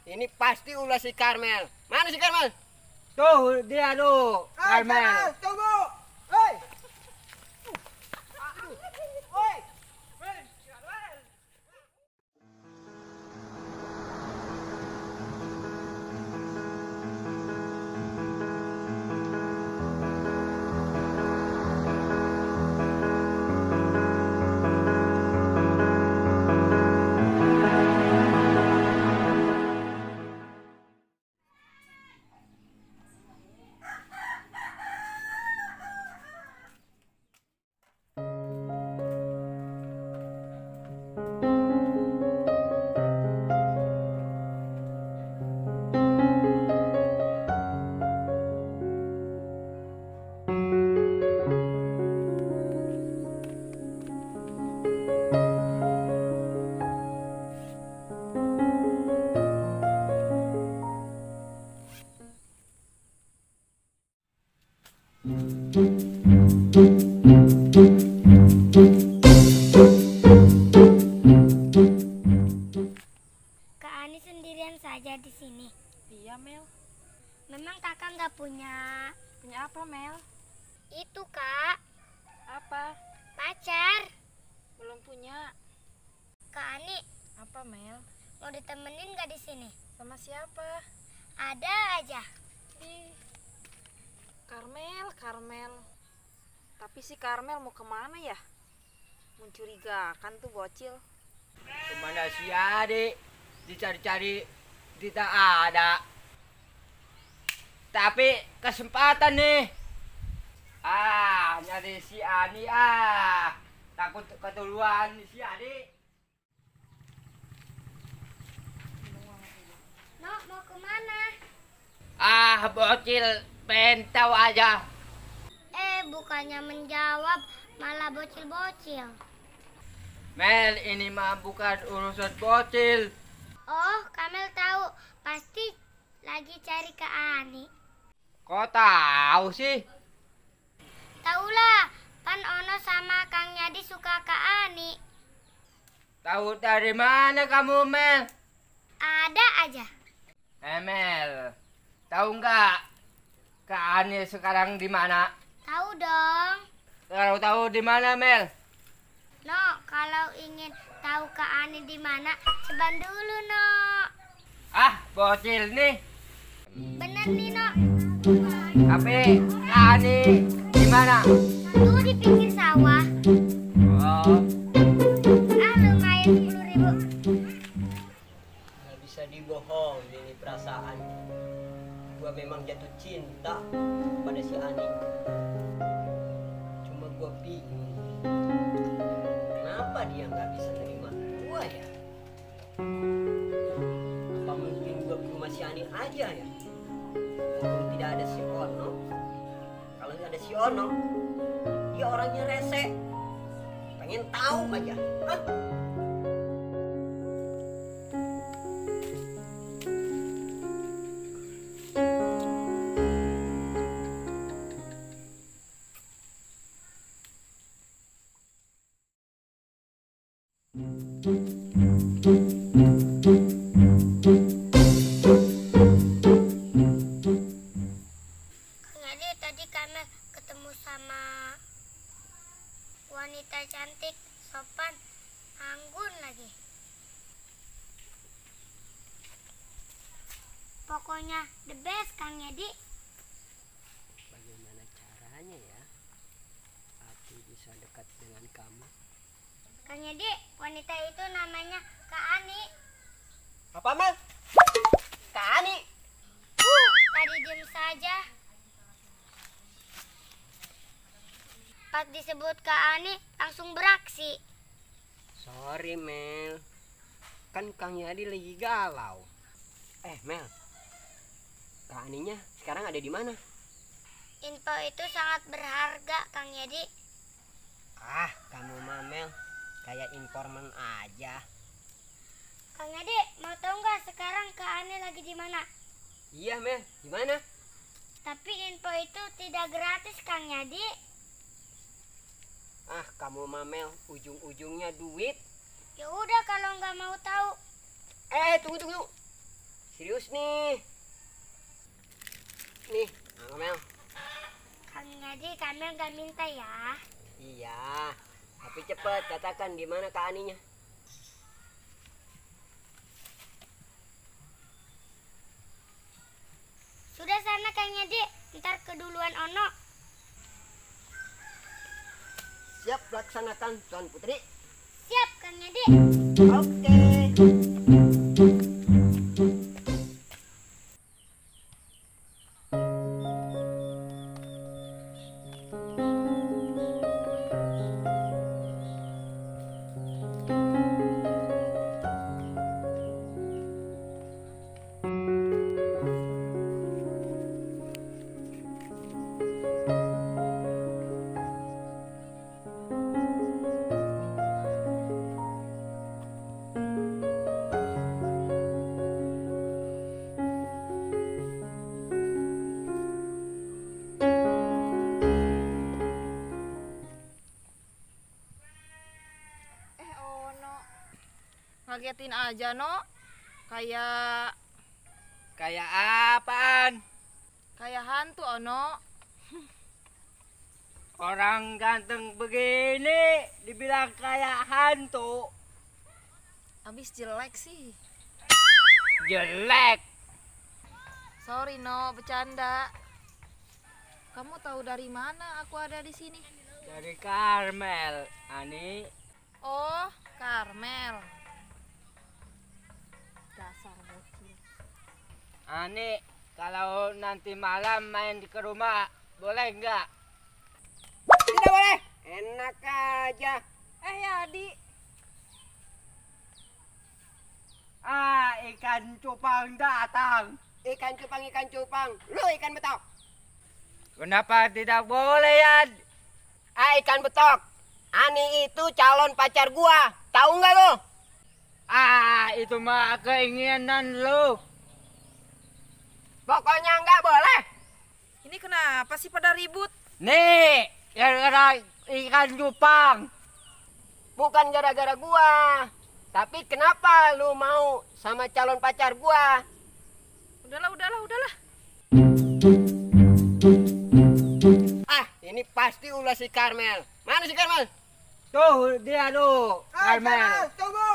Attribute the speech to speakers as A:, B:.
A: Ini pasti ulah si Karmel. Mana si Karmel? Tuh, dia tuh. Karmel.
B: Tunggu. Hei. Oi.
C: Kak Ani sendirian saja di sini.
D: Iya, Mel.
C: Memang kakak nggak punya
D: Punya apa, Mel?
C: itu, Kak,
D: Apa?
C: pacar.
D: Belum punya.
C: Kak Ani
D: Apa, Mel?
C: mau ditemenin nggak di sini?
D: Sama siapa?
C: Ada aja.
D: Ih, Karmel. Tapi si Karmel mau kemana ya? Mencurigakan tuh bocil.
A: Kemana si adik? Dicari-cari tidak ada. Tapi kesempatan nih. Nyari si Ani takut ketuluan si adik.
C: No, mau kemana?
A: Bocil, pengen tahu aja.
C: Bukannya menjawab, malah bocil-bocil.
A: Mel, ini mah bukan urusan bocil.
C: Oh, Kamel tahu. Pasti lagi cari Kak Ani.
A: Kok tahu sih?
C: Taulah, kan Ono sama Kang Yadi suka Kak Ani.
A: Tahu dari mana kamu, Mel?
C: Ada aja.
A: Mel, tahu nggak Kak Ani sekarang di mana?
C: Tahu dong.
A: Kalau tahu di mana, Mel?
C: No, kalau ingin tahu Kak Ani di mana, ceban dulu, No.
A: Bocil nih.
C: Bener nih, No.
A: Tapi Kak Ani di mana?
C: Tuh di pinggir sawah.
A: Oh,
C: Lumayan 10.000.
B: Nggak bisa dibohong ini perasaan. Gua memang jatuh cinta pada si Ani. Cuma gua bingung. Kenapa dia nggak bisa nerima gua ya? Apa mungkin gua ke rumah si Ani aja ya? Mumpung tidak ada si Ono. Kalau ada si Ono, dia orangnya rese. Pengen tahu aja. Hah?
C: Kang Yadi, tadi Kamel ketemu sama wanita cantik, sopan, anggun lagi. Pokoknya the best, Kang Yadi.
B: Bagaimana caranya ya aku bisa dekat dengan kamu?
C: Kang Yadi, wanita itu namanya Kak Ani.
B: Apa, Mel? Kak Ani?
C: Tadi diem saja. Pas disebut Kak Ani, langsung beraksi.
B: Sorry, Mel. Kan Kang Yadi lagi galau. Mel. Kak Aninya sekarang ada di mana?
C: Info itu sangat berharga, Kang Yadi.
B: Kamu mah, Mel. Kayak informan aja.
C: Kang Yadi, mau tahu nggak sekarang Kak Ani lagi di mana?
B: Iya, Mel. Di mana?
C: Tapi info itu tidak gratis, Kang Yadi.
B: Kamu mah, Mel. Ujung-ujungnya duit.
C: Ya udah kalau nggak mau tahu.
B: Tunggu. serius nih. Nih, Karmel.
C: Kang Adi, Karmel gak minta ya.
B: Iya, tapi cepet katakan di mana Kak Aninya.
C: Sudah sana Kang Adi, ntar keduluan Ono.
B: Siap laksanakan Tuan Putri.
C: Siap Kang Adi.
B: Oke.
D: Ono. Ngagetin aja, No. Kayak
A: Kayak apaan?
D: kayak hantu, Ono.
A: Orang ganteng begini dibilang kayak hantu.
D: Abis jelek sih.
A: Jelek.
D: Sorry, No, bercanda. Kamu tahu dari mana aku ada di sini?
A: Dari Karmel, Ani.
D: Oh, Karmel. Dasar bocil.
A: Ani, kalau nanti malam main ke rumah, boleh nggak?
B: Tidak boleh. Enak aja.
D: Yadi.
A: Ikan cupang datang.
B: Ikan cupang. Lu ikan betok.
A: Kenapa tidak boleh, Yan?
B: Ikan betok. Ani itu calon pacar gua. Tahu nggak lu?
A: Itu mah keinginan lu.
B: Pokoknya nggak boleh.
D: Ini kenapa sih pada ribut?
A: Nih, gara-gara ikan cupang.
B: Bukan gara-gara gua. Tapi kenapa lu mau sama calon pacar gua?
D: Udahlah.
B: Ini pasti ulah si Karmel. Mana si Karmel?
A: Tuh, dia tuh, Karmel.
B: Tunggu.